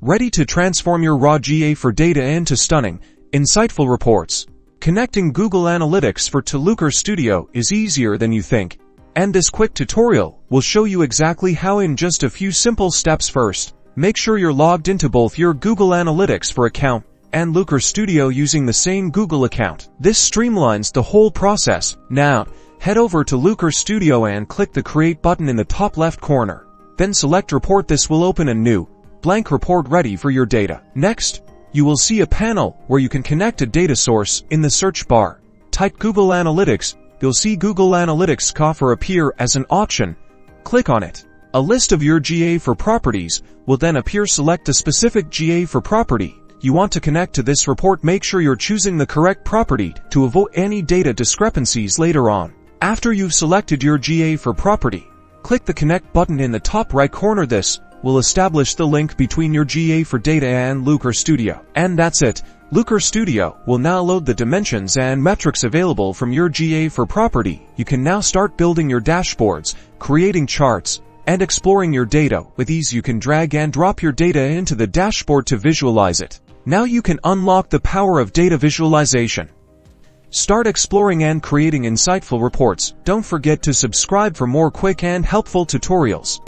Ready to transform your raw GA4 data into stunning, insightful reports? Connecting Google Analytics to Looker Studio is easier than you think, and this quick tutorial will show you exactly how in just a few simple steps. First, make sure you're logged into both your Google Analytics account and Looker Studio using the same Google account. This streamlines the whole process. Now, head over to Looker Studio and click the Create button in the top left corner. Then select Report. This will open a new, blank report ready for your data. Next, you will see a panel where you can connect a data source. In the search bar, type Google Analytics. You'll see Google Analytics Ga4 appear as an option. Click on it. A list of your GA4 properties will then appear. Select a specific GA4 property you want to connect to this report. Make sure you're choosing the correct property to avoid any data discrepancies later on. After you've selected your GA4 property, click the Connect button in the top right corner. This will establish the link between your GA4 data and Looker Studio. And that's it. Looker Studio will now load the dimensions and metrics available from your GA4 property. You can now start building your dashboards, creating charts, and exploring your data. With ease, you can drag and drop your data into the dashboard to visualize it. Now you can unlock the power of data visualization. Start exploring and creating insightful reports. Don't forget to subscribe for more quick and helpful tutorials.